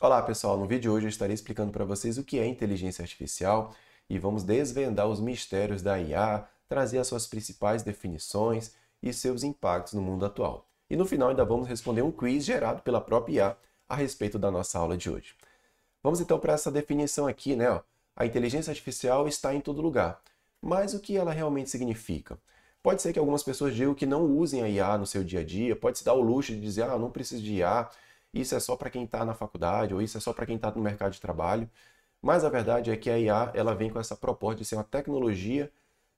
Olá pessoal, no vídeo de hoje eu estarei explicando para vocês o que é inteligência artificial e vamos desvendar os mistérios da IA, trazer as suas principais definições e seus impactos no mundo atual. E no final ainda vamos responder um quiz gerado pela própria IA a respeito da nossa aula de hoje. Vamos então para essa definição aqui, né? A inteligência artificial está em todo lugar, mas o que ela realmente significa? Pode ser que algumas pessoas digam que não usem a IA no seu dia a dia, pode se dar o luxo de dizer, não preciso de IA, isso é só para quem está na faculdade, ou isso é só para quem está no mercado de trabalho. Mas a verdade é que a IA ela vem com essa proposta de ser uma tecnologia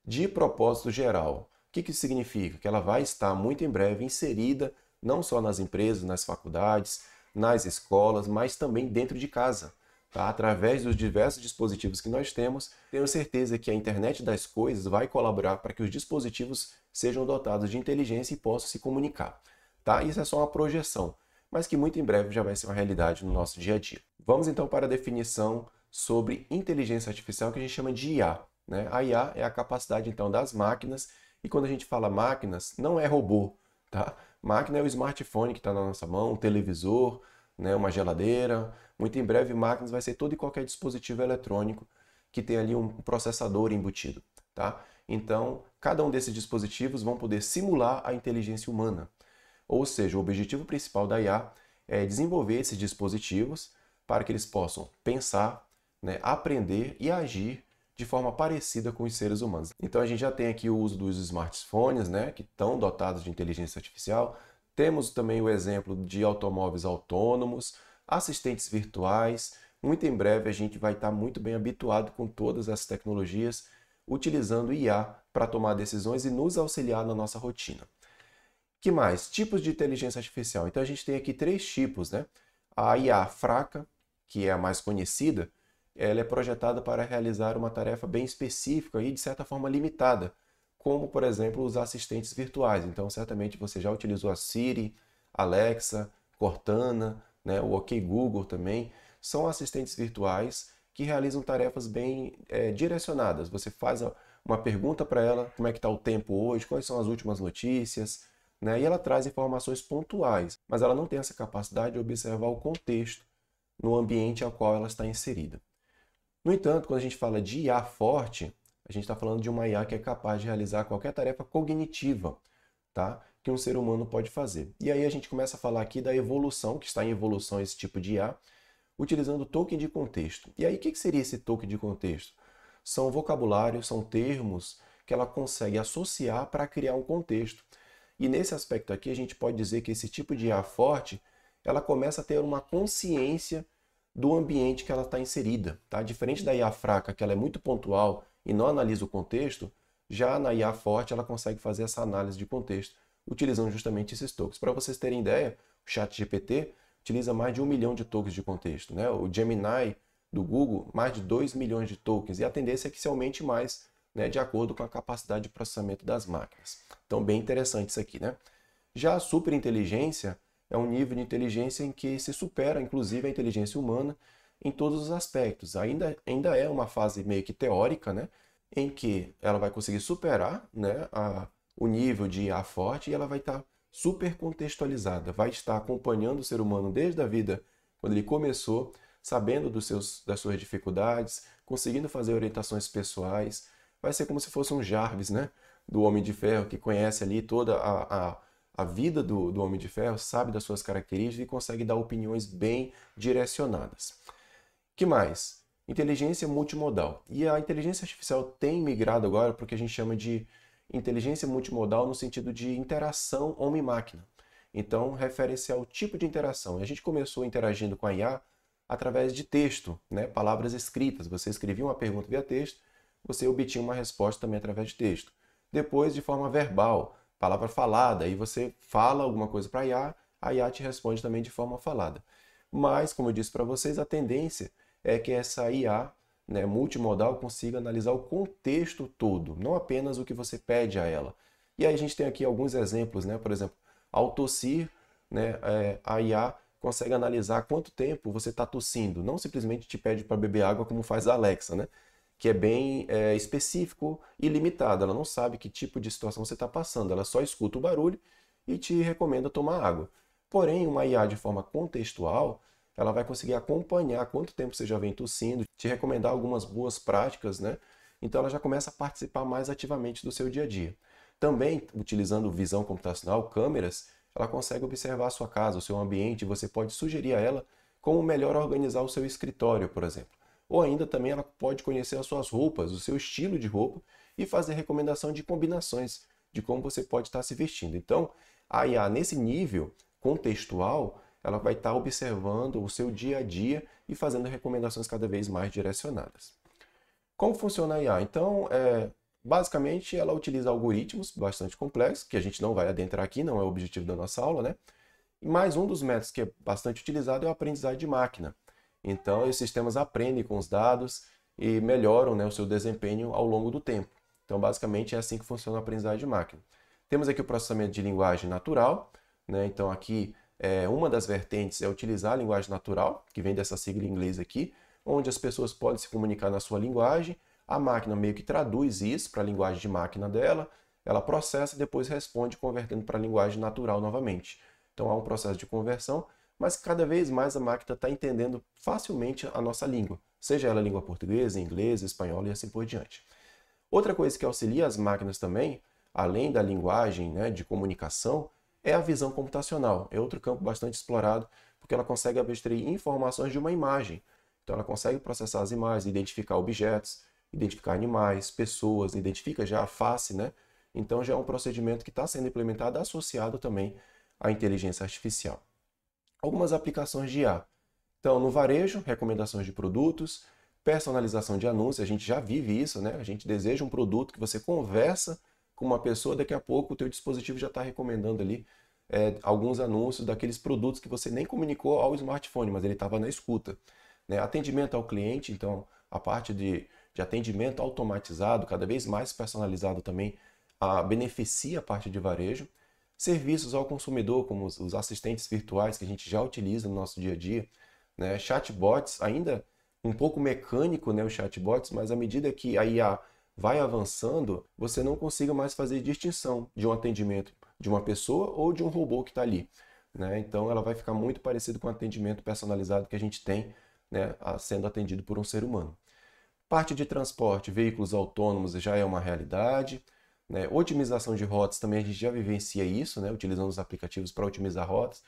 de propósito geral. O que isso significa? Que ela vai estar muito em breve inserida não só nas empresas, nas faculdades, nas escolas, mas também dentro de casa. Tá? Através dos diversos dispositivos que nós temos, tenho certeza que a internet das coisas vai colaborar para que os dispositivos sejam dotados de inteligência e possam se comunicar. Tá? Isso é só uma projeção, mas que muito em breve já vai ser uma realidade no nosso dia a dia. Vamos então para a definição sobre inteligência artificial que a gente chama de IA. Né? A IA é a capacidade então das máquinas, e quando a gente fala máquinas, não é robô. Tá? Máquina é o smartphone que está na nossa mão, um televisor, né, uma geladeira. Muito em breve, máquinas vai ser todo e qualquer dispositivo eletrônico que tem ali um processador embutido. Tá? Então, cada um desses dispositivos vão poder simular a inteligência humana. Ou seja, o objetivo principal da IA é desenvolver esses dispositivos para que eles possam pensar, né, aprender e agir de forma parecida com os seres humanos. Então a gente já tem aqui o uso dos smartphones, né, que estão dotados de inteligência artificial. Temos também o exemplo de automóveis autônomos, assistentes virtuais. Muito em breve a gente vai estar muito bem habituado com todas essas tecnologias, utilizando IA para tomar decisões e nos auxiliar na nossa rotina. Que mais? Tipos de inteligência artificial. Então a gente tem aqui três tipos, né? A IA fraca, que é a mais conhecida, ela é projetada para realizar uma tarefa bem específica e de certa forma limitada, como por exemplo os assistentes virtuais. Então certamente você já utilizou a Siri, Alexa, Cortana, né? O OK Google também. São assistentes virtuais que realizam tarefas bem direcionadas. Você faz uma pergunta para ela, como é que está o tempo hoje, quais são as últimas notícias, né? E ela traz informações pontuais, mas ela não tem essa capacidade de observar o contexto no ambiente ao qual ela está inserida. No entanto, quando a gente fala de IA forte, a gente está falando de uma IA que é capaz de realizar qualquer tarefa cognitiva, tá? Que um ser humano pode fazer. E aí a gente começa a falar aqui da evolução, que está em evolução esse tipo de IA, utilizando token de contexto. E aí o que seria esse token de contexto? São vocabulários, são termos que ela consegue associar para criar um contexto. E nesse aspecto aqui a gente pode dizer que esse tipo de IA forte, ela começa a ter uma consciência do ambiente que ela está inserida. Tá? Diferente da IA fraca, que ela é muito pontual e não analisa o contexto, já na IA forte ela consegue fazer essa análise de contexto, utilizando justamente esses tokens. Para vocês terem ideia, o ChatGPT utiliza mais de 1 milhão de tokens de contexto. Né? O Gemini do Google, mais de 2 milhões de tokens. E a tendência é que se aumente mais, né, de acordo com a capacidade de processamento das máquinas. Então, bem interessante isso aqui, né? Já a superinteligência é um nível de inteligência em que se supera, inclusive, a inteligência humana em todos os aspectos. Ainda é uma fase meio que teórica, né, em que ela vai conseguir superar, né, o nível de IA forte e ela vai estar super contextualizada, vai estar acompanhando o ser humano desde a vida, quando ele começou, sabendo das suas dificuldades, conseguindo fazer orientações pessoais. Vai ser como se fosse um Jarvis, né, do Homem de Ferro, que conhece ali toda a vida do Homem de Ferro, sabe das suas características e consegue dar opiniões bem direcionadas. Que mais? Inteligência multimodal. E a inteligência artificial tem migrado agora para o que a gente chama de inteligência multimodal no sentido de interação homem-máquina. Então, refere-se ao tipo de interação. A gente começou interagindo com a IA através de texto, né? Palavras escritas. Você escrevia uma pergunta via texto, você obtinha uma resposta também através de texto. Depois, de forma verbal, palavra falada, aí você fala alguma coisa para a IA te responde também de forma falada. Mas, como eu disse para vocês, a tendência é que essa IA, né, multimodal, consiga analisar o contexto todo, não apenas o que você pede a ela. E aí a gente tem aqui alguns exemplos, né? Por exemplo, ao tossir, né, a IA consegue analisar quanto tempo você está tossindo, não simplesmente te pede para beber água como faz a Alexa, né? Que é bem específico e limitado. Ela não sabe que tipo de situação você está passando, ela só escuta o barulho e te recomenda tomar água. Porém, uma IA de forma contextual, ela vai conseguir acompanhar quanto tempo você já vem tossindo, te recomendar algumas boas práticas, né? Então ela já começa a participar mais ativamente do seu dia a dia. Também, utilizando visão computacional, câmeras, ela consegue observar a sua casa, o seu ambiente, e você pode sugerir a ela como melhor organizar o seu escritório, por exemplo. Ou ainda também ela pode conhecer as suas roupas, o seu estilo de roupa e fazer recomendação de combinações de como você pode estar se vestindo. Então, a IA, nesse nível contextual, ela vai estar observando o seu dia a dia e fazendo recomendações cada vez mais direcionadas. Como funciona a IA? Então, basicamente, ela utiliza algoritmos bastante complexos, que a gente não vai adentrar aqui, não é o objetivo da nossa aula, né? Mas um dos métodos que é bastante utilizado é o aprendizado de máquina. Então, os sistemas aprendem com os dados e melhoram, né, o seu desempenho ao longo do tempo. Então, basicamente, é assim que funciona a aprendizagem de máquina. Temos aqui o processamento de linguagem natural, né? Então, aqui, uma das vertentes é utilizar a linguagem natural, que vem dessa sigla em inglês aqui, onde as pessoas podem se comunicar na sua linguagem, a máquina meio que traduz isso para a linguagem de máquina dela, ela processa e depois responde convertendo para a linguagem natural novamente. Então há um processo de conversão, mas cada vez mais a máquina está entendendo facilmente a nossa língua, seja ela língua portuguesa, inglês, espanhol e assim por diante. Outra coisa que auxilia as máquinas também, além da linguagem, né, de comunicação, é a visão computacional. É outro campo bastante explorado, porque ela consegue abstrair informações de uma imagem. Então ela consegue processar as imagens, identificar objetos, identificar animais, pessoas, identifica já a face, né? Então já é um procedimento que está sendo implementado associado também à inteligência artificial. Algumas aplicações de IA. Então, no varejo, recomendações de produtos, personalização de anúncios, a gente já vive isso, né? A gente deseja um produto que você conversa com uma pessoa, daqui a pouco o teu dispositivo já está recomendando ali alguns anúncios daqueles produtos que você nem comunicou ao smartphone, mas ele estava na escuta. Né? Atendimento ao cliente, então a parte de atendimento automatizado, cada vez mais personalizado também, beneficia a parte de varejo. Serviços ao consumidor, como os assistentes virtuais que a gente já utiliza no nosso dia a dia, né? Chatbots, ainda um pouco mecânico, né, os chatbots, mas à medida que a IA vai avançando, você não consiga mais fazer distinção de um atendimento de uma pessoa ou de um robô que está ali. Né? Então ela vai ficar muito parecido com o atendimento personalizado que a gente tem, né, sendo atendido por um ser humano. Parte de transporte, veículos autônomos já é uma realidade. Né? Otimização de rotas, também a gente já vivencia isso, né? Utilizando os aplicativos para otimizar rotas.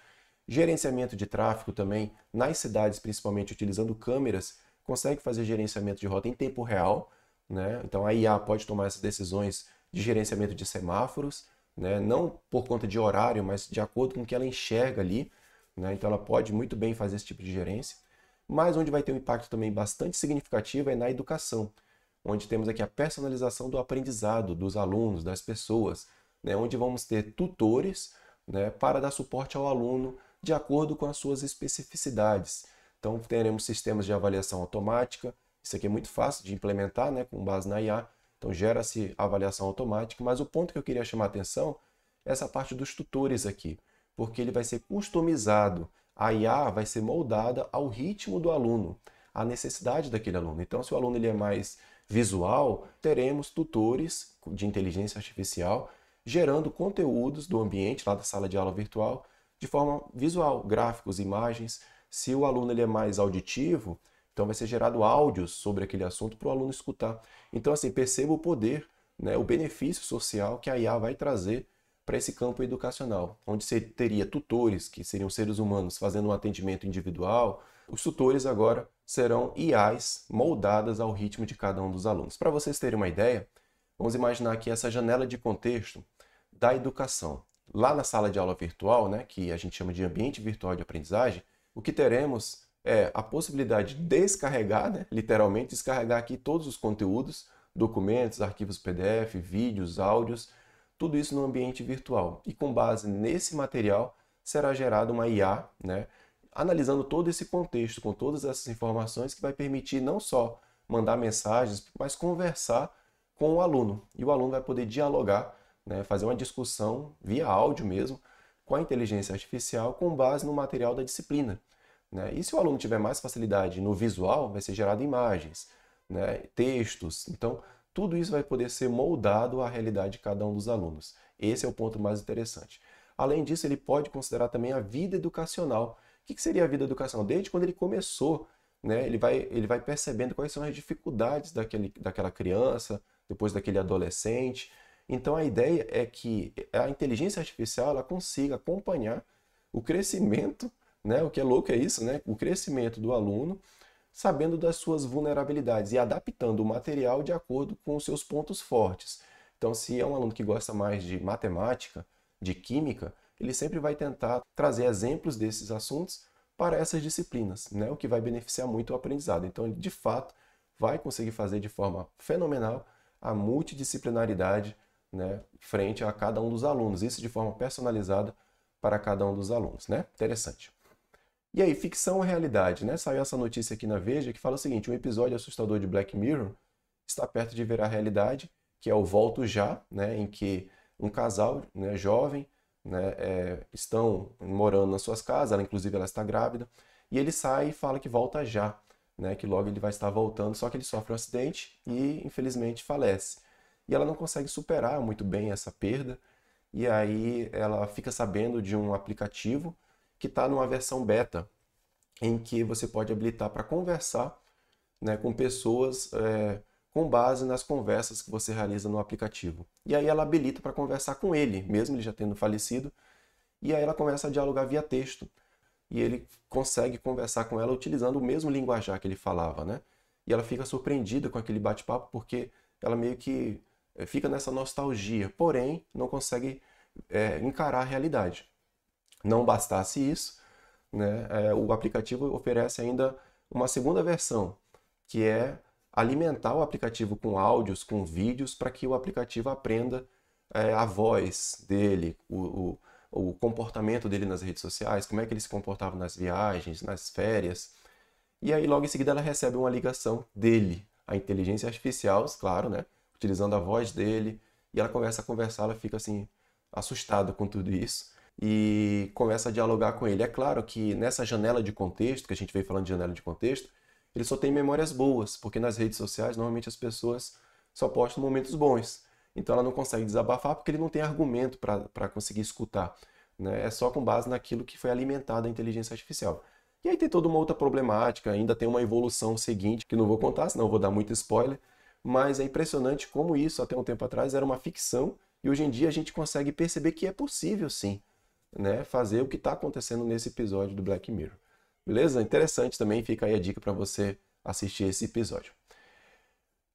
Gerenciamento de tráfego também, nas cidades, principalmente utilizando câmeras, consegue fazer gerenciamento de rota em tempo real. Né? Então a IA pode tomar essas decisões de gerenciamento de semáforos, né? Não por conta de horário, mas de acordo com o que ela enxerga ali. Né? Então ela pode muito bem fazer esse tipo de gerência. Mas onde vai ter um impacto também bastante significativo é na educação, onde temos aqui a personalização do aprendizado dos alunos, das pessoas, né? Onde vamos ter tutores, né, para dar suporte ao aluno de acordo com as suas especificidades. Então teremos sistemas de avaliação automática, isso aqui é muito fácil de implementar, né, com base na IA, então gera-se avaliação automática, mas o ponto que eu queria chamar a atenção é essa parte dos tutores aqui, porque ele vai ser customizado. A IA vai ser moldada ao ritmo do aluno, à necessidade daquele aluno. Então, se o aluno ele é mais visual, teremos tutores de inteligência artificial gerando conteúdos do ambiente, lá da sala de aula virtual, de forma visual, gráficos, imagens. Se o aluno ele é mais auditivo, então vai ser gerado áudios sobre aquele assunto para o aluno escutar. Então, assim, perceba o poder, né, o benefício social que a IA vai trazer para esse campo educacional, onde você teria tutores, que seriam seres humanos, fazendo um atendimento individual. Os tutores agora serão IAs moldadas ao ritmo de cada um dos alunos. Para vocês terem uma ideia, vamos imaginar aqui essa janela de contexto da educação. Lá na sala de aula virtual, né, que a gente chama de ambiente virtual de aprendizagem, o que teremos é a possibilidade de descarregar, né, literalmente descarregar aqui todos os conteúdos, documentos, arquivos PDF, vídeos, áudios, tudo isso no ambiente virtual. E com base nesse material será gerada uma IA, né, analisando todo esse contexto, com todas essas informações, que vai permitir não só mandar mensagens, mas conversar com o aluno. E o aluno vai poder dialogar, né, fazer uma discussão via áudio mesmo, com a inteligência artificial com base no material da disciplina. Né? E se o aluno tiver mais facilidade no visual, vai ser gerado imagens, né, textos. Então, tudo isso vai poder ser moldado à realidade de cada um dos alunos. Esse é o ponto mais interessante. Além disso, ele pode considerar também a vida educacional, que seria a vida da educação? Desde quando ele começou, né, ele vai percebendo quais são as dificuldades daquela criança, depois daquele adolescente. Então a ideia é que a inteligência artificial ela consiga acompanhar o crescimento, né, o que é louco é isso, né, o crescimento do aluno, sabendo das suas vulnerabilidades e adaptando o material de acordo com os seus pontos fortes. Então, se é um aluno que gosta mais de matemática, de química, ele sempre vai tentar trazer exemplos desses assuntos para essas disciplinas, né? O que vai beneficiar muito o aprendizado. Então, ele de fato vai conseguir fazer de forma fenomenal a multidisciplinaridade, né, frente a cada um dos alunos, isso de forma personalizada para cada um dos alunos, né? Interessante. E aí, ficção ou realidade, né? Saiu essa notícia aqui na Veja que fala o seguinte: um episódio assustador de Black Mirror está perto de virar realidade, que é o Volto Já, né, em que um casal, né, jovem, né, estão morando nas suas casas, ela inclusive ela está grávida, e ele sai e fala que volta já, né, que logo ele vai estar voltando, só que ele sofre um acidente e infelizmente falece. E ela não consegue superar muito bem essa perda, e aí ela fica sabendo de um aplicativo que está numa versão beta, em que você pode habilitar para conversar, né, com pessoas com base nas conversas que você realiza no aplicativo. E aí ela habilita para conversar com ele, mesmo ele já tendo falecido, e aí ela começa a dialogar via texto. E ele consegue conversar com ela utilizando o mesmo linguajar que ele falava, né? E ela fica surpreendida com aquele bate-papo porque ela meio que fica nessa nostalgia, porém não consegue encarar a realidade. Não bastasse isso, né, o aplicativo oferece ainda uma segunda versão, que é alimentar o aplicativo com áudios, com vídeos, para que o aplicativo aprenda a voz dele, o comportamento dele nas redes sociais, como é que ele se comportava nas viagens, nas férias. E aí, logo em seguida, ela recebe uma ligação dele, a inteligência artificial, claro, né, utilizando a voz dele, e ela começa a conversar, ela fica assim, assustada com tudo isso e começa a dialogar com ele. É claro que nessa janela de contexto, que a gente veio falando de janela de contexto, ele só tem memórias boas, porque nas redes sociais normalmente as pessoas só postam momentos bons. Então ela não consegue desabafar porque ele não tem argumento para conseguir escutar, né? É só com base naquilo que foi alimentado a inteligência artificial. E aí tem toda uma outra problemática, ainda tem uma evolução seguinte, que não vou contar, senão eu vou dar muito spoiler, mas é impressionante como isso, até um tempo atrás, era uma ficção e hoje em dia a gente consegue perceber que é possível sim, né, fazer o que está acontecendo nesse episódio do Black Mirror. Beleza? Interessante também, fica aí a dica para você assistir esse episódio.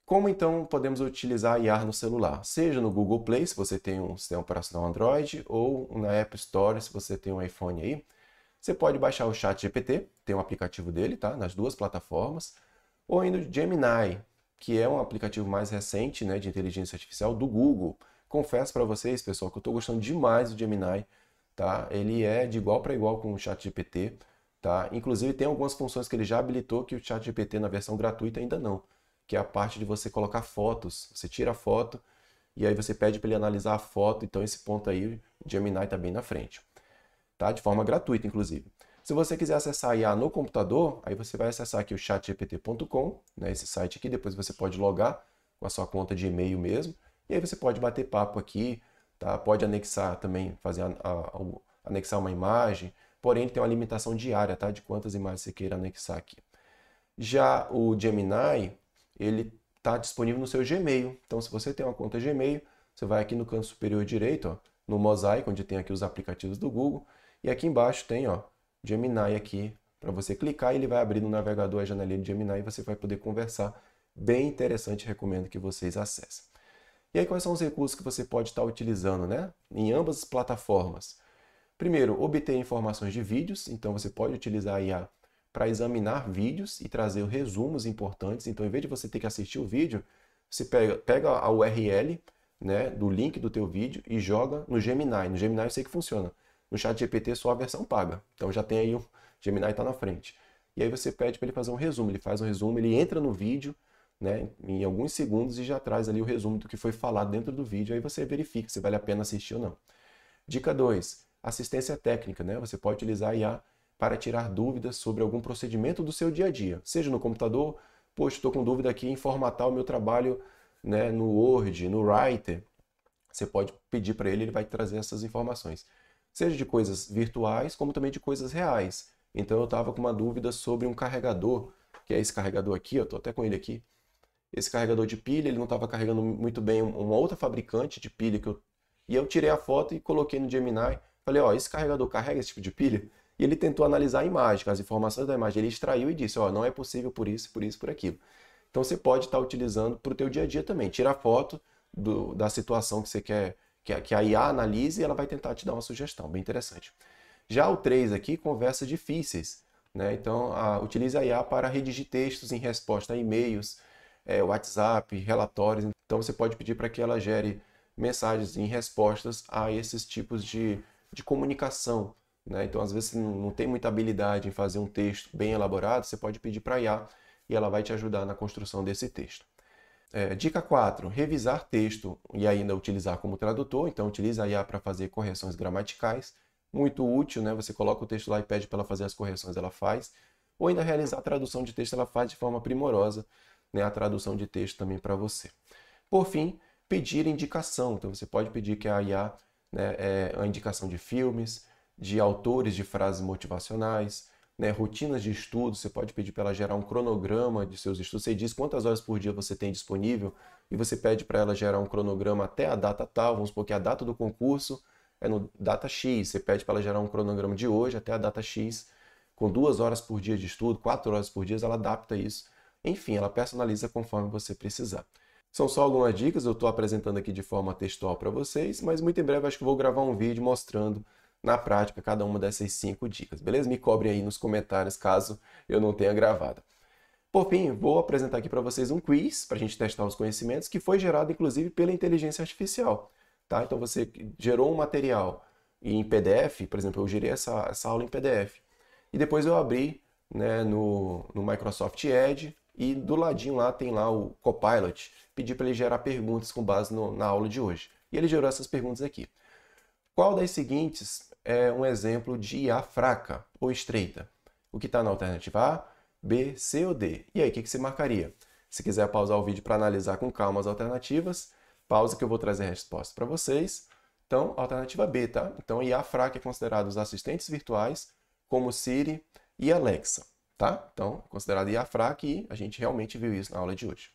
Como então podemos utilizar a IA no celular? Seja no Google Play, se você tem um sistema operacional Android, ou na App Store, se você tem um iPhone aí. Você pode baixar o ChatGPT, tem um aplicativo dele, tá? Nas duas plataformas, ou ainda o Gemini, que é um aplicativo mais recente, né, de inteligência artificial do Google. Confesso para vocês, pessoal, que eu estou gostando demais do Gemini, tá? Ele é de igual para igual com o ChatGPT, tá? Inclusive tem algumas funções que ele já habilitou que o ChatGPT na versão gratuita ainda não, que é a parte de você colocar fotos. Você tira a foto e aí você pede para ele analisar a foto, então esse ponto aí o Gemini está bem na frente, tá? De forma gratuita, inclusive. Se você quiser acessar a IA no computador, aí você vai acessar aqui o chatgpt.com, né, esse site aqui, depois você pode logar com a sua conta de e-mail mesmo, e aí você pode bater papo aqui, tá? Pode anexar também, anexar uma imagem, porém ele tem uma limitação diária, tá? De quantas imagens você queira anexar aqui. Já o Gemini, ele está disponível no seu Gmail, então se você tem uma conta Gmail, você vai aqui no canto superior direito, ó, no mosaico, onde tem aqui os aplicativos do Google, e aqui embaixo tem, ó, Gemini aqui, para você clicar e ele vai abrir no navegador a janelinha de Gemini e você vai poder conversar. Bem interessante, recomendo que vocês acessem. E aí quais são os recursos que você pode estar utilizando, né? Em ambas as plataformas. Primeiro, obter informações de vídeos, então você pode utilizar a IA para examinar vídeos e trazer resumos importantes. Então, em vez de você ter que assistir o vídeo, você pega a URL, né, do link do teu vídeo e joga no Gemini. No Gemini eu sei que funciona. No ChatGPT só a versão paga. Então já tem aí o Gemini está na frente. E aí você pede para ele fazer um resumo. Ele faz um resumo, ele entra no vídeo, né, em alguns segundos e já traz ali o resumo do que foi falado dentro do vídeo. Aí você verifica se vale a pena assistir ou não. Dica 2. Assistência técnica, né? Você pode utilizar a IA para tirar dúvidas sobre algum procedimento do seu dia a dia. Seja no computador, poxa, estou com dúvida aqui em formatar o meu trabalho, né, no Word, no Writer. Você pode pedir para ele, ele vai trazer essas informações. Seja de coisas virtuais, como também de coisas reais. Então eu estava com uma dúvida sobre um carregador, que é esse carregador aqui, eu estou até com ele aqui. Esse carregador de pilha, ele não estava carregando muito bem uma outra fabricante de pilha e eu tirei a foto e coloquei no Gemini. Falei, ó, esse carregador carrega esse tipo de pilha? E ele tentou analisar a imagem, as informações da imagem. Ele extraiu e disse, ó, não é possível por isso, por isso, por aquilo. Então você pode estar utilizando para o teu dia a dia também. Tira a foto da situação que você quer que a IA analise e ela vai tentar te dar uma sugestão. Bem interessante. Já o 3 aqui, conversas difíceis, né? Então, utilize a IA para redigir textos em resposta a e-mails, WhatsApp, relatórios. Então, você pode pedir para que ela gere mensagens em respostas a esses tipos de comunicação, né? Então, às vezes, você não tem muita habilidade em fazer um texto bem elaborado, você pode pedir para a IA e ela vai te ajudar na construção desse texto. Dica 4, revisar texto e ainda utilizar como tradutor. Então, utilize a IA para fazer correções gramaticais. Muito útil, né? Você coloca o texto lá e pede para ela fazer as correções, ela faz. Ou ainda realizar a tradução de texto, ela faz de forma primorosa, né? A tradução de texto também para você. Por fim, pedir indicação. Então, você pode pedir que a IA, né, a indicação de filmes, de autores de frases motivacionais, né, rotinas de estudo. Você pode pedir para ela gerar um cronograma de seus estudos. Você diz quantas horas por dia você tem disponível e você pede para ela gerar um cronograma até a data tal. Vamos supor que a data do concurso é no data X. Você pede para ela gerar um cronograma de hoje até a data X, com 2 horas por dia de estudo, 4 horas por dia, ela adapta isso. Enfim, ela personaliza conforme você precisar. São só algumas dicas, eu estou apresentando aqui de forma textual para vocês, mas muito em breve acho que vou gravar um vídeo mostrando na prática cada uma dessas 5 dicas, beleza? Me cobrem aí nos comentários caso eu não tenha gravado. Por fim, vou apresentar aqui para vocês um quiz para a gente testar os conhecimentos que foi gerado inclusive pela inteligência artificial. Tá? Então você gerou um material em PDF, por exemplo, eu gerei essa aula em PDF. E depois eu abri, né, no Microsoft Edge e do ladinho lá tem lá o Copilot. Pedi para ele gerar perguntas com base na aula de hoje. E ele gerou essas perguntas aqui. Qual das seguintes é um exemplo de IA fraca ou estreita? O que está na alternativa A, B, C ou D? E aí, o que você marcaria? Se quiser pausar o vídeo para analisar com calma as alternativas, pausa que eu vou trazer a resposta para vocês. Então, alternativa B, tá? Então, IA fraca é considerado os assistentes virtuais como Siri e Alexa, tá? Então, considerado IA fraca e a gente realmente viu isso na aula de hoje.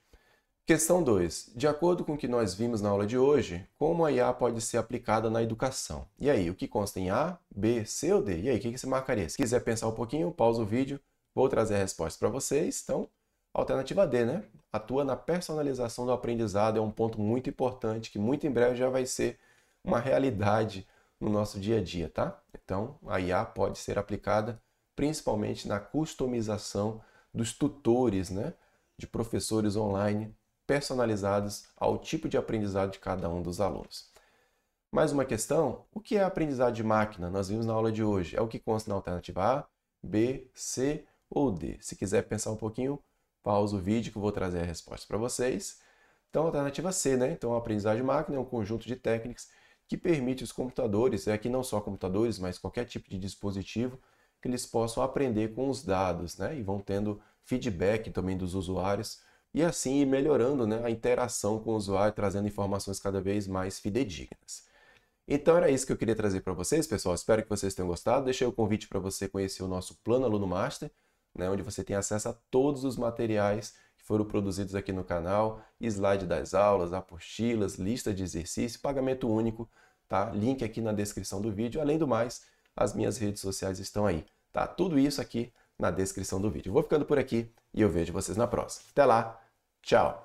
Questão 2. De acordo com o que nós vimos na aula de hoje, como a IA pode ser aplicada na educação? E aí, o que consta em A, B, C ou D? E aí, o que você marcaria? Se quiser pensar um pouquinho, pausa o vídeo, vou trazer a resposta para vocês. Então, alternativa D, né? Atua na personalização do aprendizado, é um ponto muito importante que muito em breve já vai ser uma realidade no nosso dia a dia, tá? Então, a IA pode ser aplicada principalmente na customização dos tutores, né? De professores online personalizados ao tipo de aprendizado de cada um dos alunos. Mais uma questão, o que é aprendizado de máquina? Nós vimos na aula de hoje. É o que consta na alternativa A, B, C ou D? Se quiser pensar um pouquinho, pausa o vídeo que eu vou trazer a resposta para vocês. Então, alternativa C, né? Então, a aprendizagem de máquina é um conjunto de técnicas que permite os computadores, aqui não só computadores, mas qualquer tipo de dispositivo, que eles possam aprender com os dados, né? E vão tendo feedback também dos usuários, e assim ir melhorando, né, a interação com o usuário, trazendo informações cada vez mais fidedignas. Então era isso que eu queria trazer para vocês, pessoal. Espero que vocês tenham gostado. Deixei o convite para você conhecer o nosso Plano Aluno Master, né, onde você tem acesso a todos os materiais que foram produzidos aqui no canal, slide das aulas, apostilas, lista de exercício, pagamento único, tá? Link aqui na descrição do vídeo. Além do mais, as minhas redes sociais estão aí, tá? Tudo isso aqui na descrição do vídeo. Eu vou ficando por aqui e eu vejo vocês na próxima. Até lá! Tchau!